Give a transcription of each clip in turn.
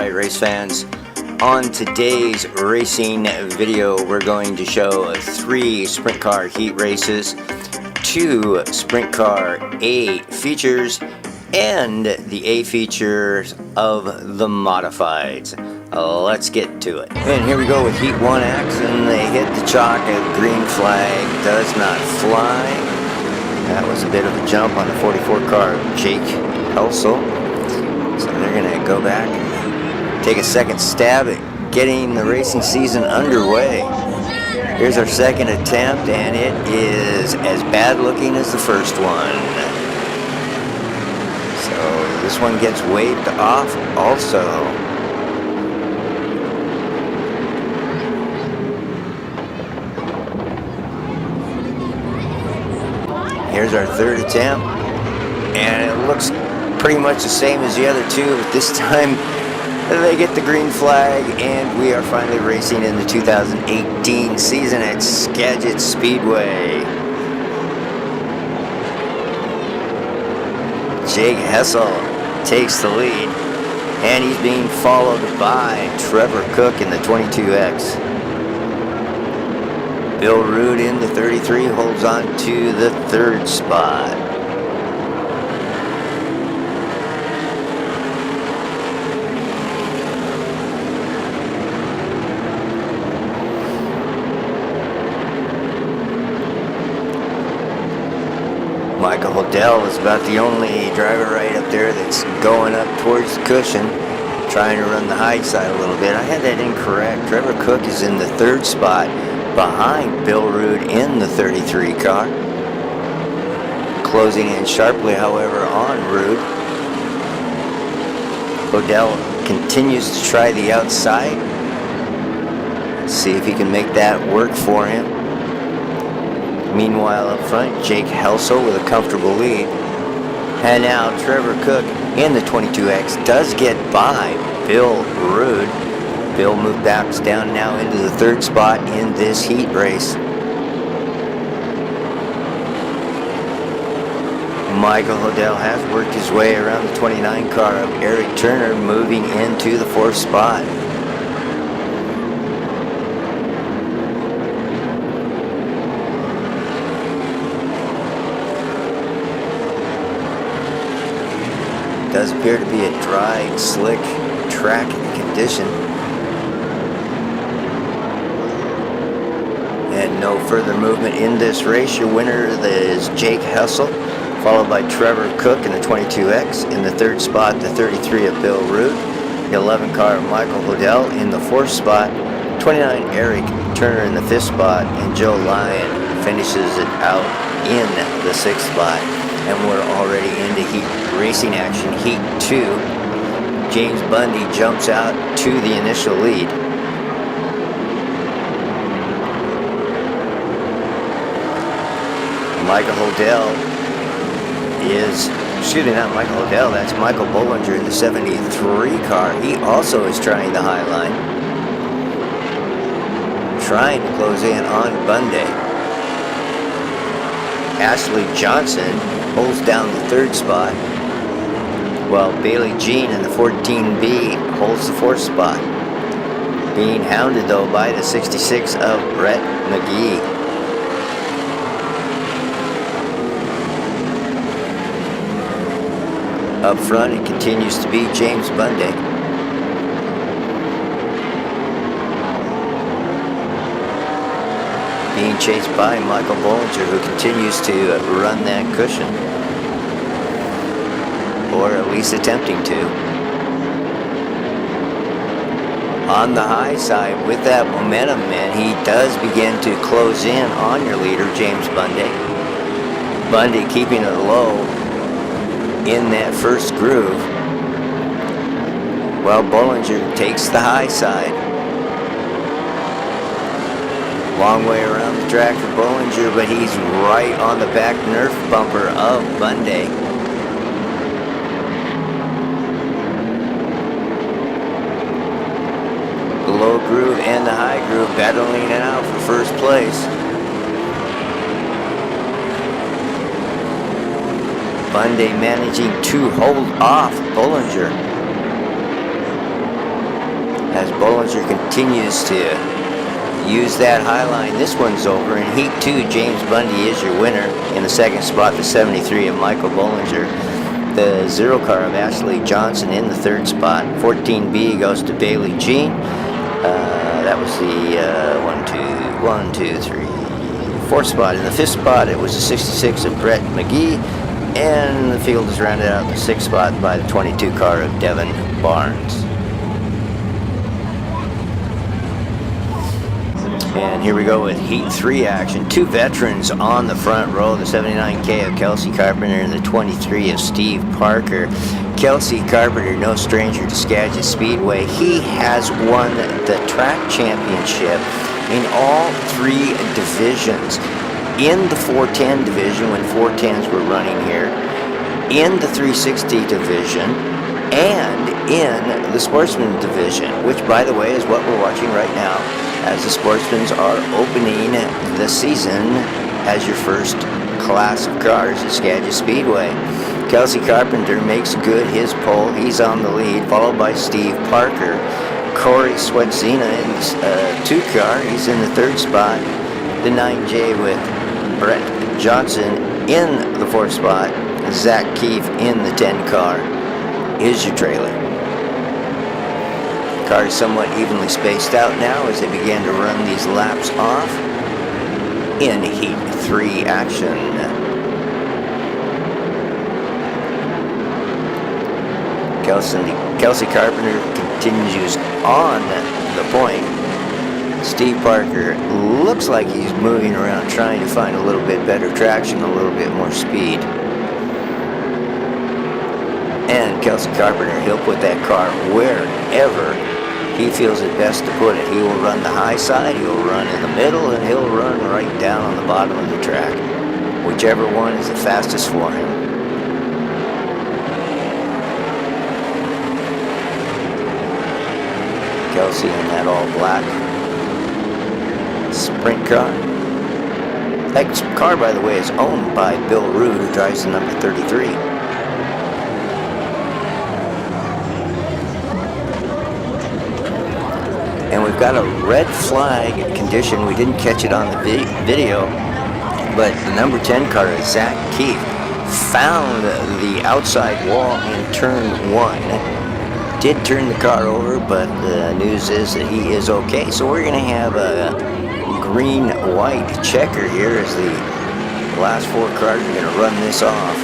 Alright, race fans, on today's racing video we're going to show 3 sprint car heat races, 2 sprint car A features, and the A features of the modifieds. Let's get to it. And here we go with Heat 1 action. They hit the chalk, a green flag does not fly. That was a bit of a jump on the 44 car of Jake Helsel. So they're going to go back and take a second stab at getting the racing season underway. Here's our second attempt, and it is as bad looking as the first one. So this one gets waved off also. Here's our third attempt, and it looks pretty much the same as the other two, but this time they get the green flag, and we are finally racing in the 2018 season at Skagit Speedway. Jake Helsel takes the lead, and he's being followed by Trevor Cook in the 22X. Bill Rood in the 33 holds on to the third spot. Michael Hodel is about the only driver right up there that's going up towards the cushion, trying to run the high side a little bit. I had that incorrect. Trevor Cook is in the third spot, behind Bill Rood in the 33 car. Closing in sharply, however, on Rood. Hodel continues to try the outside. See if he can make that work for him. Meanwhile, up front, Jake Helsel with a comfortable lead. And now Trevor Cook in the 22X does get by Bill Rood. Bill moved back down now into the third spot in this heat race. Michael Hodel has worked his way around the 29 car of Eric Turner, moving into the fourth spot. Does appear to be a dry, slick track condition. And no further movement in this race. Your winner is Jake Helsel, followed by Trevor Cook in the 22X. In the third spot, the 33 of Bill Rood. The 11 car of Michael Hodel in the fourth spot. 29 Eric Turner in the fifth spot. And Joe Lyon finishes it out in the sixth spot. And we're already into heat racing action. Heat 2. James Bundy jumps out to the initial lead. Michael Hodel is, not Michael Hodel, that's Michael Bollinger in the 73 car. He also is trying the high line. Trying to close in on Bundy. Ashley Johnson holds down the third spot, while Bailey Jean in the 14B holds the fourth spot. Being hounded though by the 66 of Brett McGee. Up front, it continues to be James Bundy. Being chased by Michael Bollinger, who continues to run that cushion. Or at least attempting to. On the high side, with that momentum, man, he does begin to close in on your leader, James Bundy. Bundy keeping it low in that first groove, while Bollinger takes the high side. Long way around the track for Bollinger, but he's right on the back Nerf bumper of Bundy. The low groove and the high groove battling it out for first place. Bundy managing to hold off Bollinger. as Bollinger continues to use that high line. This one's over. In Heat 2, James Bundy is your winner. In the second spot, the 73 of Michael Bollinger. The 0 car of Ashley Johnson in the third spot. 14B goes to Bailey Jean. That was the 4th spot. In the 5th spot, it was the 66 of Brett McGee. And the field is rounded out the 6th spot by the 22 car of Devin Barnes. And here we go with Heat 3 action. 2 veterans on the front row. The 79K of Kelsey Carpenter and the 23 of Steve Parker. Kelsey Carpenter, no stranger to Skagit Speedway. He has won the track championship in all 3 divisions. In the 410 division, when 410s were running here. In the 360 division. And in the Sportsman division, which, by the way, is what we're watching right now, as the Sportsmans are opening the season as your first class of cars at Skagit Speedway. Kelsey Carpenter makes good his pole. He's on the lead, followed by Steve Parker. Corey Swetzina in his 2 car. He's in the 3rd spot. The 9J with Brett Johnson in the 4th spot. Zach Keefe in the 10 car is your trailer. Cars somewhat evenly spaced out now as they begin to run these laps off in Heat 3 action. Kelsey Carpenter continues on the point. Steve Parker looks like he's moving around trying to find a little bit better traction, a little bit more speed. And Kelsey Carpenter, he'll put that car wherever he feels it best to put it. He will run the high side, he'll run in the middle, and he'll run right down on the bottom of the track. Whichever one is the fastest for him. Kelsey in that all black sprint car. That car, by the way, is owned by Bill Rude, who drives the number 33. And we've got a red flag condition. We didn't catch it on the video, but the number 10 car is Zach Keefe. Found the outside wall in turn 1. Did turn the car over, but the news is that he is okay. So we're going to have a green-white checker here as the last 4 cars are going to run this off.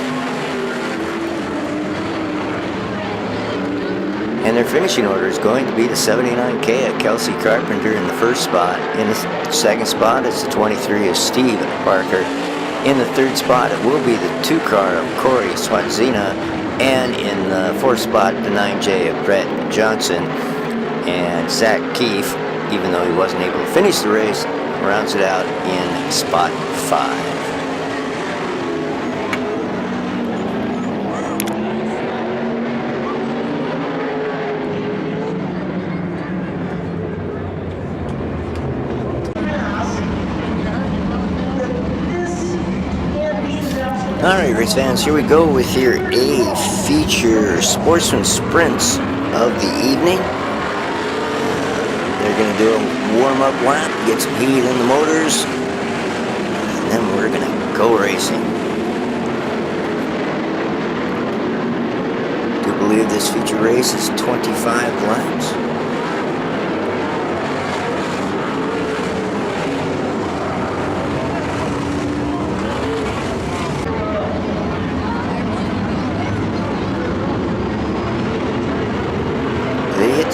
And their finishing order is going to be the 79K of Kelsey Carpenter in the 1st spot. In the 2nd spot, it's the 23 of Steve Parker. In the 3rd spot, it will be the 2 car of Corey Swatzina. And in the 4th spot, the 9J of Brett Johnson. And Zach Keefe, even though he wasn't able to finish the race, rounds it out in spot 5. Alright, race fans, here we go with your A feature Sportsman Sprints of the evening. They're going to do a warm-up lap, get some heat in the motors, and then we're going to go racing. I do believe this feature race is 25 laps.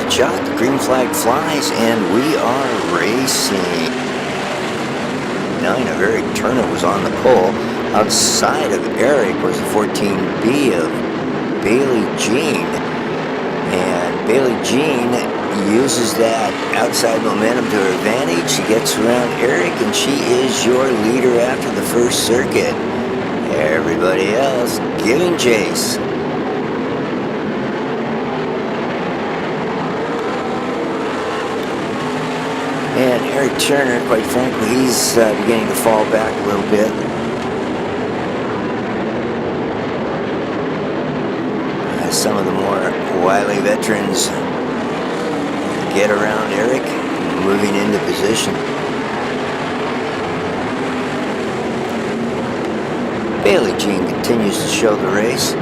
Shot, the green flag flies, and we are racing. Nina Very Turner was on the pole. Outside of Eric was the 14B of Bailey Jean. And Bailey Jean uses that outside momentum to her advantage. She gets around Eric, and she is your leader after the first circuit. Everybody else giving chase. And Eric Turner, quite frankly, he's beginning to fall back a little bit. Some of the more wily veterans get around Eric, moving into position. Bailey Jean continues to show the race.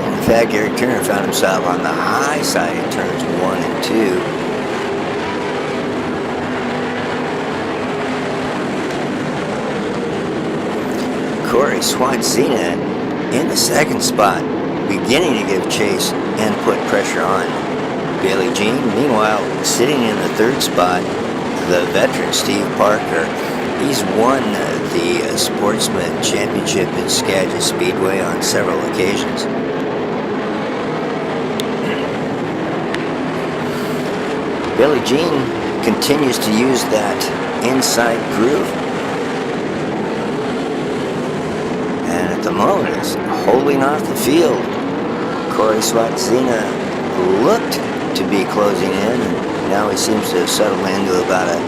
In fact, Eric Turner found himself on the high side in turns 1 and 2. Corey Swanzina in the second spot, beginning to give chase and put pressure on Bailey Jean. Meanwhile, sitting in the third spot, the veteran Steve Parker. He's won the Sportsman Championship at Skagit Speedway on several occasions. Bailey Jean continues to use that inside groove, and at the moment is holding off the field. Corey Swanzina looked to be closing in, and now he seems to have settled into about a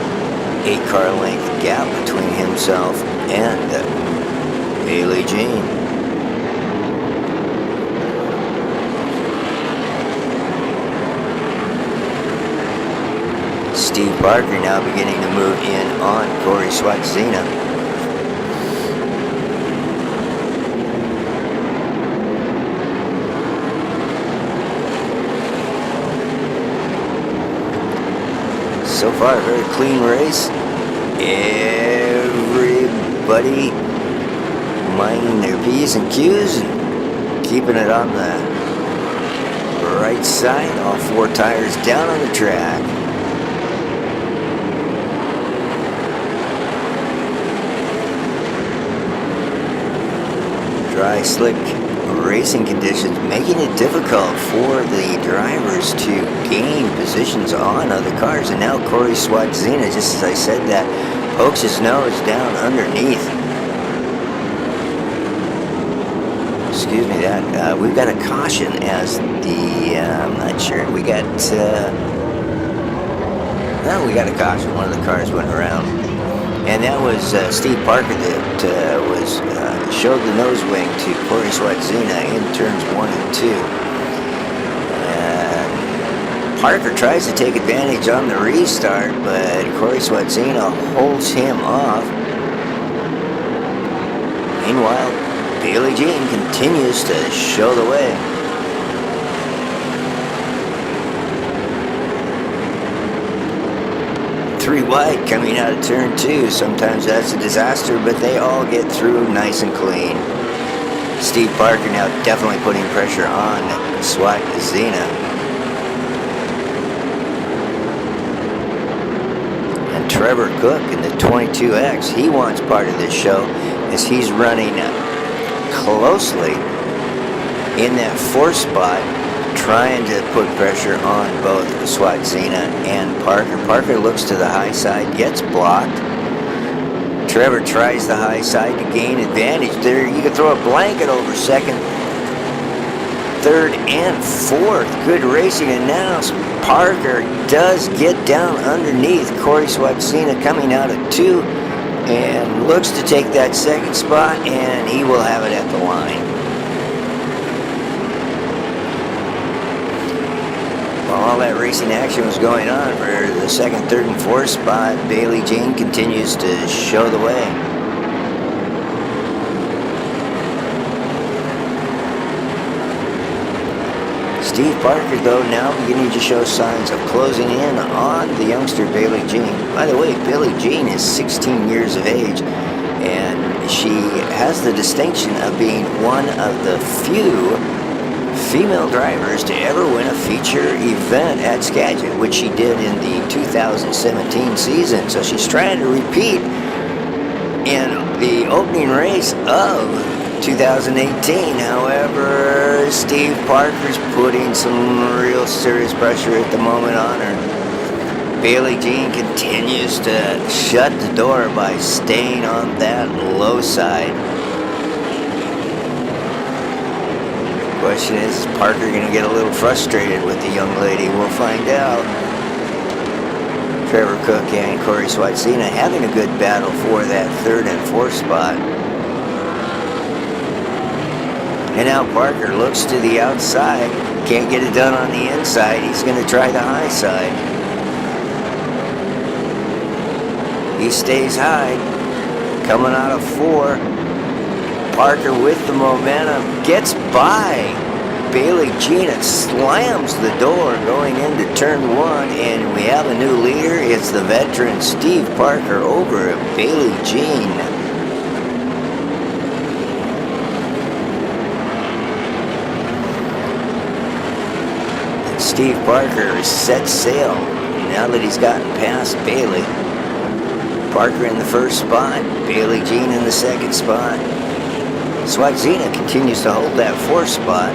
8-car length gap between himself and Bailey Jean. Steve Parker now beginning to move in on Corey Swanzina. So far, a very clean race. Everybody minding their P's and Q's and keeping it on the right side. All 4 tires down on the track. Dry, slick racing conditions making it difficult for the drivers to gain positions on other cars. And now Corey Swanzina, just as I said that, pokes his nose down underneath. Excuse me, that we've got a caution as the I'm not sure. We got a caution. One of the cars went around, and that was Steve Parker that showed the nose wing to Corey Swanzina in turns 1 and 2. Parker tries to take advantage on the restart, but Corey Swanzina holds him off. Meanwhile, Bailey Jean continues to show the way. Three wide coming out of turn 2. Sometimes that's a disaster, but they all get through nice and clean. Steve Parker now definitely putting pressure on Swanzina. And Trevor Cook in the 22X, he wants part of this show as he's running closely in that 4th spot, trying to put pressure on both Swanzina and Parker. Parker looks to the high side, gets blocked. Trevor tries the high side to gain advantage there. You can throw a blanket over 2nd, 3rd, and 4th. Good racing, and now Parker does get down underneath Corey Swanzina coming out of 2 and looks to take that 2nd spot, and he will have it at the line. While all that racing action was going on for the 2nd, 3rd, and 4th spot, Bailey Jean continues to show the way. Steve Parker, though, now beginning to show signs of closing in on the youngster Bailey Jean. By the way, Bailey Jean is 16 years of age, and she has the distinction of being one of the few female drivers to ever win a feature event at Skagit, which she did in the 2017 season. So she's trying to repeat in the opening race of 2018. However, Steve Parker's putting some real serious pressure at the moment on her. Bailey Jean continues to shut the door by staying on that low side. Question is Parker going to get a little frustrated with the young lady? We'll find out. Trevor Cook and Corey Swanzina having a good battle for that 3rd and 4th spot. And now Parker looks to the outside. Can't get it done on the inside. He's going to try the high side. He stays high. Coming out of 4. Parker with the momentum. Gets by Bailey Jean. It slams the door going into turn 1. And we have a new leader. It's the veteran Steve Parker over Bailey Jean. Steve Parker sets sail now that he's gotten past Bailey. Parker in the first spot, Bailey Jean in the second spot. Swatzina continues to hold that 4th spot.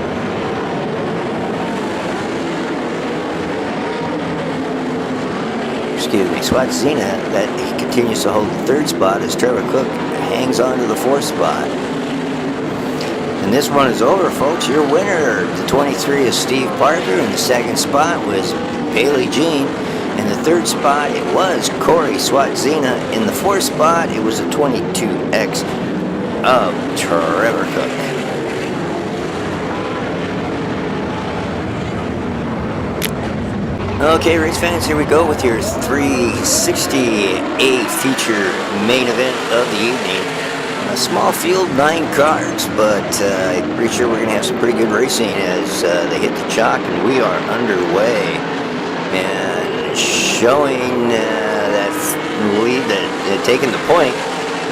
Excuse me, Swatzina, that he continues to hold the 3rd spot as Trevor Cook hangs on to the 4th spot. And this one is over, folks. Your winner, the 23 is Steve Parker. In the 2nd spot was Bailey Jean. In the 3rd spot, it was Corey Swatzina. In the 4th spot, it was a 22X of Trevor Cook. Okay, race fans, here we go with your 360A feature main event of the evening. A small field, 9 cars, but I'm pretty sure we're going to have some pretty good racing as they hit the chalk, and we are underway. And showing that lead, that taking the point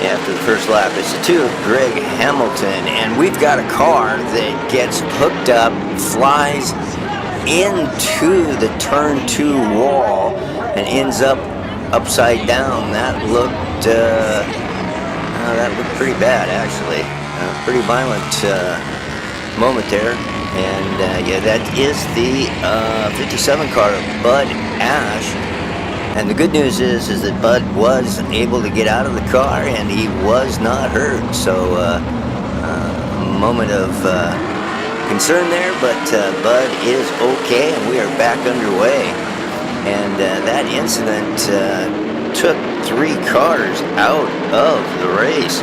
after the first lap is the 2, Greg Hamilton. And we've got a car that gets hooked up, flies into the turn 2 wall, and ends up upside down. That looked pretty bad, actually. Pretty violent moment there. And yeah, that is the 57 car of Bud Ash. And the good news is that Bud was able to get out of the car and he was not hurt. So a moment of concern there, but Bud is okay and we are back underway. And that incident took 3 cars out of the race.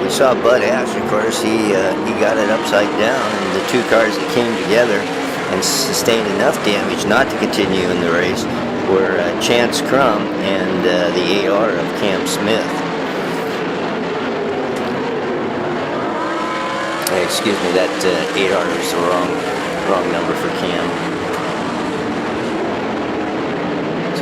We saw Bud Ash, of course, he got it upside down, and the 2 cars that came together and sustained enough damage not to continue in the race were Chance Crum and the AR of Cam Smith. Excuse me, that AR is the wrong number for Cam.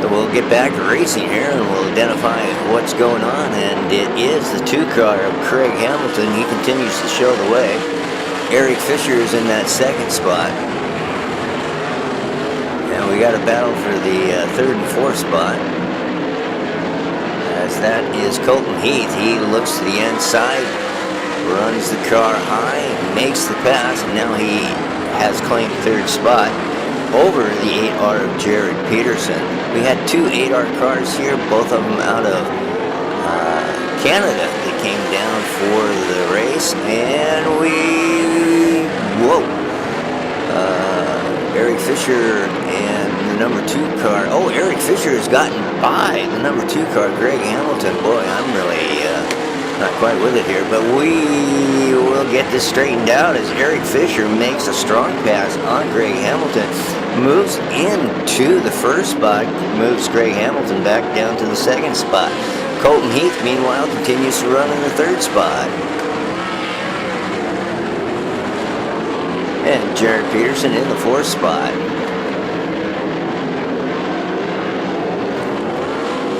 So we'll get back to racing here and we'll identify what's going on, and it is the 2 car of Craig Hamilton. He continues to show the way. Eric Fisher is in that 2nd spot. And we got a battle for the 3rd and 4th spot. As that is Colton Heath. He looks to the inside, runs the car high, makes the pass, and now he has claimed 3rd spot over the 8R of Jared Peterson. We had 2 8R cars here, both of them out of Canada. They came down for the race, and Eric Fisher and the number 2 car. Oh, Eric Fisher has gotten by the number 2 car, Greg Hamilton. Boy, I'm really not quite with it here, but we will get this straightened out as Eric Fisher makes a strong pass on Greg Hamilton, moves into the 1st spot, moves Greg Hamilton back down to the 2nd spot. Colton Heath, meanwhile, continues to run in the 3rd spot. And Jared Peterson in the 4th spot.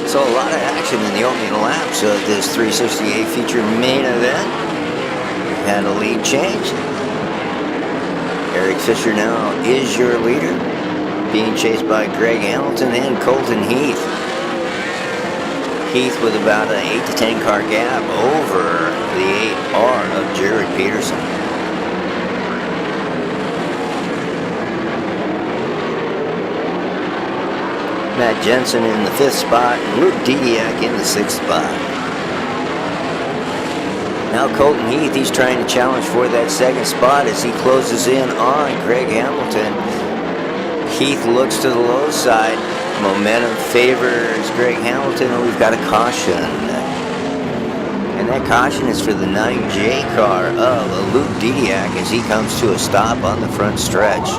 So a lot of action in the opening laps of this 360A feature main event. We've had a lead change. Eric Fisher now is your leader, being chased by Greg Hamilton and Colton Heath. Heath with about an 8 to 10 car gap over the 8R of Jared Peterson. Matt Jensen in the 5th spot, and Luke Didiak in the 6th spot. Now Colton Heath, he's trying to challenge for that 2nd spot as he closes in on Greg Hamilton. Heath looks to the low side. Momentum favors Greg Hamilton, and we've got a caution. And that caution is for the 9J car of Luke Didiak as he comes to a stop on the front stretch.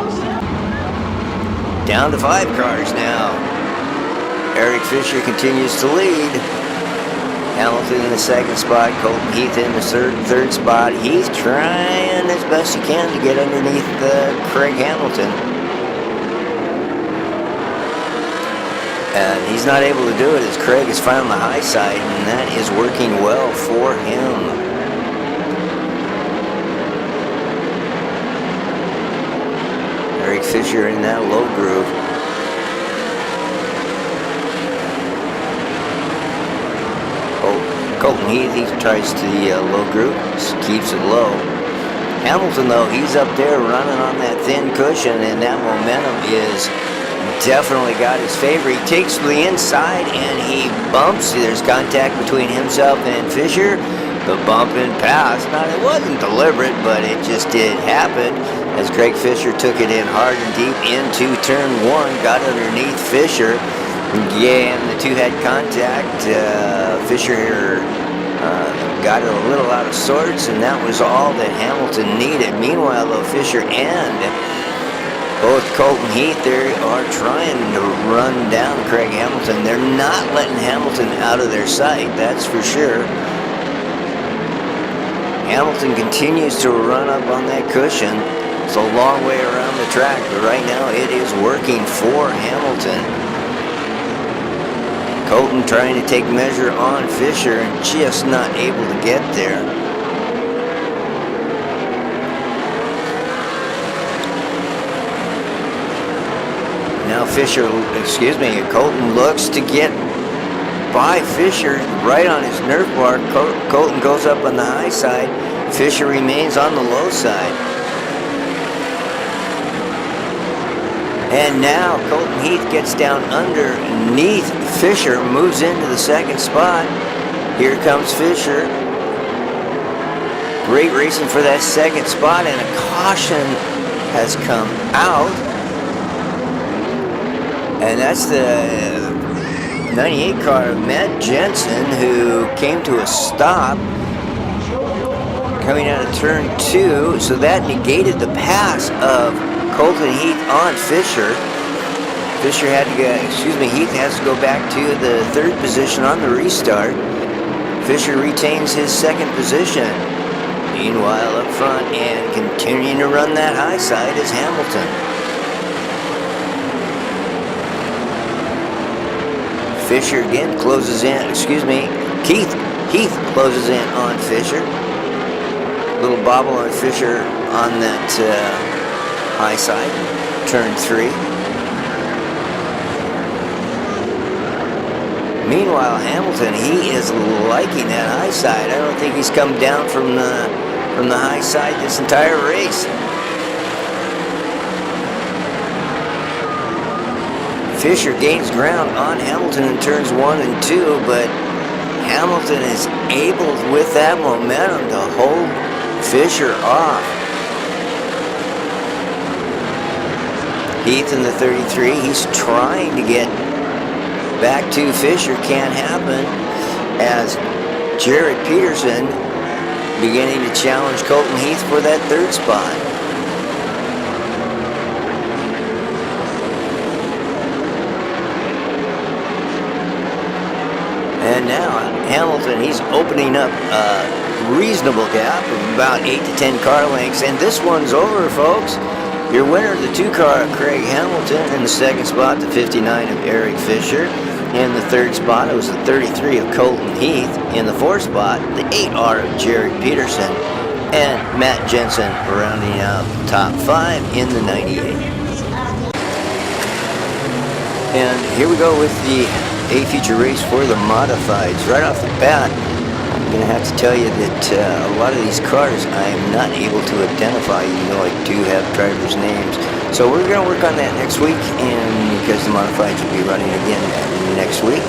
Down to 5 cars now. Eric Fisher continues to lead. Hamilton in the second spot, Colton Heath in the third spot. He's trying as best he can to get underneath Craig Hamilton. And he's not able to do it as Craig has found the high side, and that is working well for him. Eric Fisher in that low groove. Colton Heath, he tries to the low groove, keeps it low. Hamilton, though, he's up there running on that thin cushion, and that momentum is definitely got his favor. He takes to the inside, and he bumps. There's contact between himself and Fisher. The bump and pass. Now, it wasn't deliberate, but it just did happen as Craig Fisher took it in hard and deep into turn 1, got underneath Fisher. Yeah, and the two had contact. Fisher got it a little out of sorts, and that was all that Hamilton needed. Meanwhile, though, Fisher and both Colton Heath there are trying to run down Craig Hamilton. They're not letting Hamilton out of their sight, that's for sure. Hamilton continues to run up on that cushion. It's a long way around the track, but right now it is working for Hamilton. Colton trying to take measure on Fisher and just not able to get there. Now Colton looks to get by Fisher right on his nerve bar. Colton goes up on the high side. Fisher remains on the low side. And now Colton Heath gets down underneath Fisher, moves into the second spot. Here comes Fisher. Great racing for that second spot, and a caution has come out. And that's the 98 car of Matt Jensen, who came to a stop coming out of turn 2. So that negated the pass of Colton Heath on Fisher. Fisher had to go, Heath has to go back to the third position on the restart. Fisher retains his second position. Meanwhile, up front and continuing to run that high side is Hamilton. Fisher again closes in, Heath closes in on Fisher. Little bobble on Fisher on that high side, turn 3. Meanwhile, Hamilton, he is liking that high side. I don't think he's come down from the high side this entire race. Fisher gains ground on Hamilton in turns 1 and 2, but Hamilton is able, with that momentum, to hold Fisher off. Heath in the 33, he's trying to get back to Fisher, can't happen, as Jared Peterson beginning to challenge Colton Heath for that third spot. And now Hamilton, he's opening up a reasonable gap of about 8 to 10 car lengths, and this one's over, folks. Your winner, the 2-car Craig Hamilton. In the second spot, the 59 of Eric Fisher. In the third spot, it was the 33 of Colton Heath. In the fourth spot, the 8R of Jared Peterson. And Matt Jensen rounding out the top 5 in the 98. And here we go with the A-feature race for the modifieds. Right off the bat, I'm going to have to tell you that a lot of these cars I am not able to identify, even though I do have drivers' names. So we're going to work on that next week, and because the modifieds will be running again next week,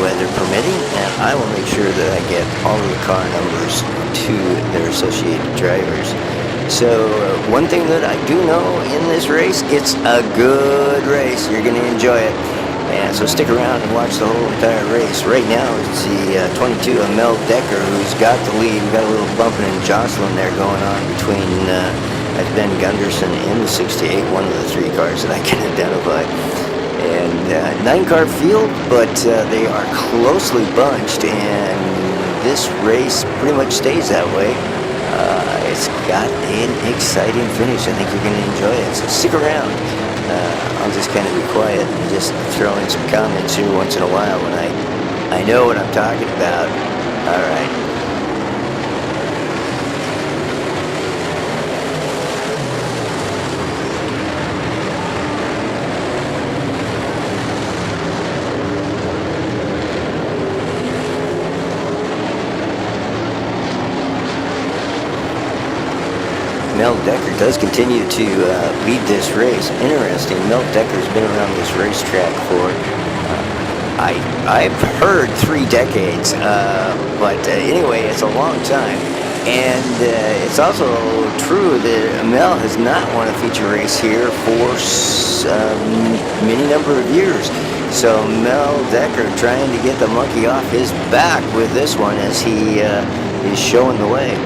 weather permitting, and I will make sure that I get all of the car numbers to their associated drivers. So one thing that I do know in this race, it's a good race. You're going to enjoy it. And so stick around and watch the whole entire race. Right now it's the 22 of Mel Decker who's got the lead. We've got a little bumping and jostling there going on between Ben Gunderson and the 68, one of the three cars that I can identify. And 9-car field, but they are closely bunched, and this race pretty much stays that way. It's got an exciting finish. I think you're going to enjoy it, so stick around. I'll just kind of be quiet and just throw in some comments here once in a while when I know what I'm talking about. All right. Mel Decker does continue to lead this race. Interesting, Mel Decker's been around this racetrack for, I've heard 3 decades, but anyway, it's a long time. And it's also true that Mel has not won a feature race here for many number of years. So Mel Decker trying to get the monkey off his back with this one as he is showing the way.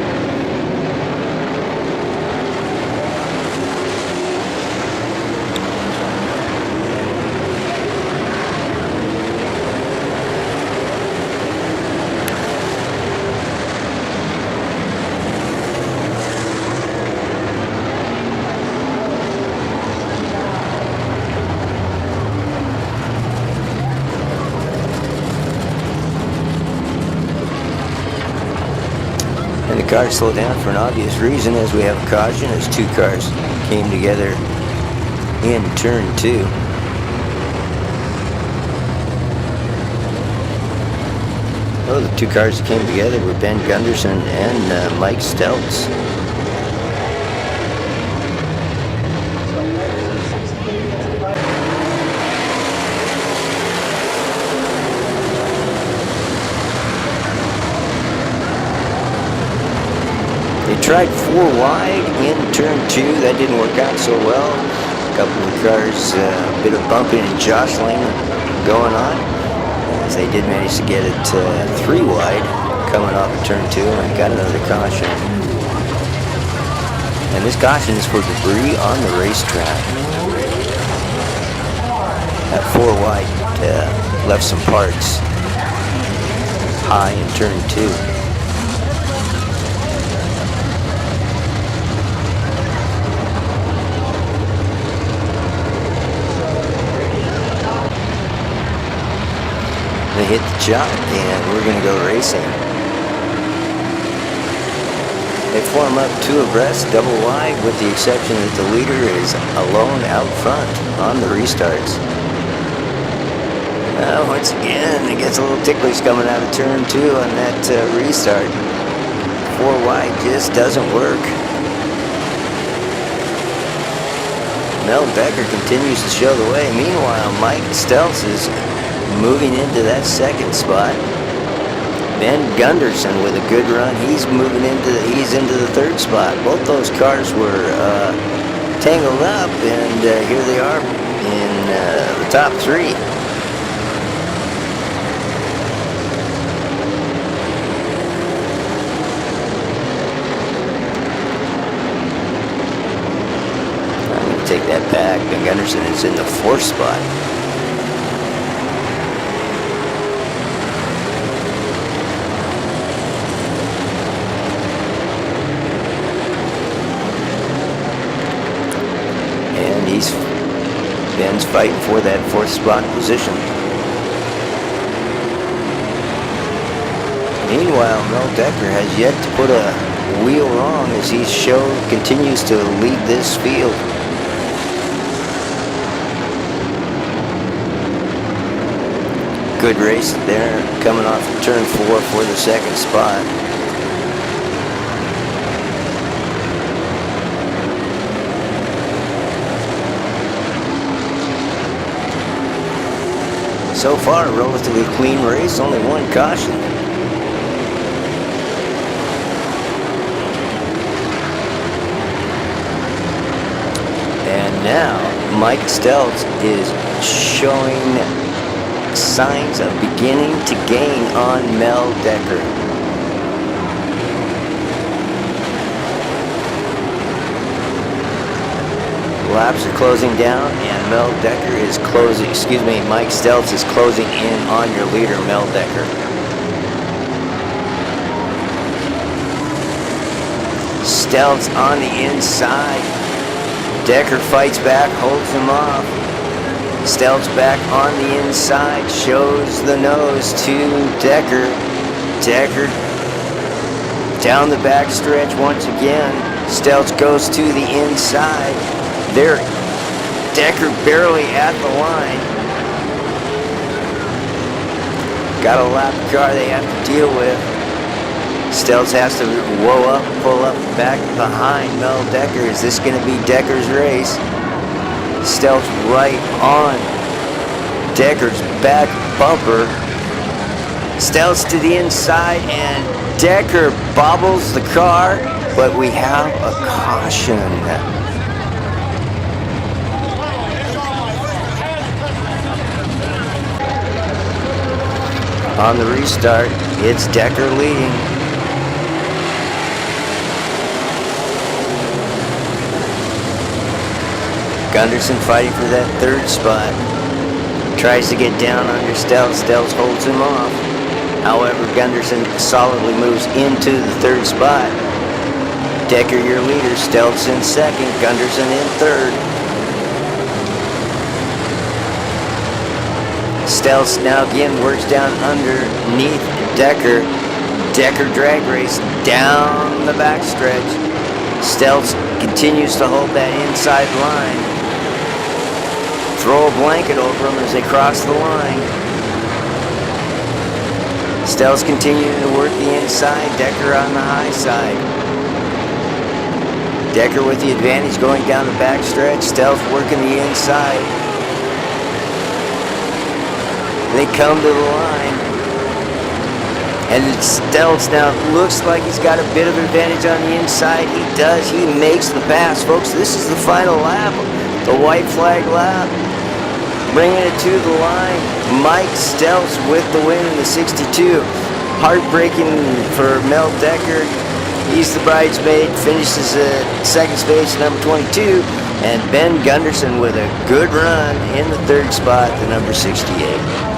And the cars slowed down for an obvious reason, as we have a caution as 2 cars came together in turn 2. Oh, the 2 cars that came together were Ben Gunderson and Mike Stelz. They tried 4 wide in turn 2. That didn't work out so well. A couple of cars, a bit of bumping and jostling going on, as they did manage to get it 3 wide coming off of turn 2 and got another caution. And this caution is for debris on the racetrack. That 4 wide left some parts high in turn 2. They hit the jump, and we're going to go racing. They form up 2 abreast, double wide, with the exception that the leader is alone out front on the restarts. Once again, it gets a little ticklish coming out of turn 2 on that restart. 4 wide just doesn't work. Mel Decker continues to show the way. Meanwhile, Mike Stelz is moving into that 2nd spot. Ben Gunderson with a good run. He's into the 3rd spot. Both those cars were tangled up, and here they are in the top 3. I'm going to take that back. Ben Gunderson is in the 4th spot. Ben's fighting for that 4th spot position. Meanwhile, Mel Decker has yet to put a wheel wrong as he continues to lead this field. Good race there, coming off of turn 4 for the 2nd spot. So far, a relatively clean race, only 1 caution. And now, Mike Stelz is showing signs of beginning to gain on Mel Decker. Laps are closing down, and Mel Decker is closing, Mike Stelz is closing in on your leader, Mel Decker. Stelz on the inside. Decker fights back, holds him off. Stelz back on the inside, shows the nose to Decker. Decker down the back stretch once again. Stelz goes to the inside. There, Decker barely at the line. Got a lap car they have to deal with. Stelz has to pull up back behind Mel Decker. Is this going to be Decker's race? Stelz right on Decker's back bumper. Stelz to the inside, and Decker bobbles the car, but we have a caution. On the restart, it's Decker leading. Gunderson fighting for that third spot. Tries to get down under Stelz. Stelz holds him off. However, Gunderson solidly moves into the third spot. Decker your leader. Stelz in second. Gunderson in third. Stelz now again works down underneath Decker. Decker drag race down the backstretch. Stelz continues to hold that inside line. Throw a blanket over them as they cross the line. Stelz continuing to work the inside. Decker on the high side. Decker with the advantage going down the backstretch. Stelz working the inside. They come to the line, and Stelz now looks like he's got a bit of advantage on the inside. He does. He makes the pass, folks. This is the final lap, the white flag lap, bringing it to the line. Mike Stelz with the win in the 62. Heartbreaking for Mel Decker. He's the bridesmaid, finishes at second space, number 22. And Ben Gunderson with a good run in the third spot, the number 68.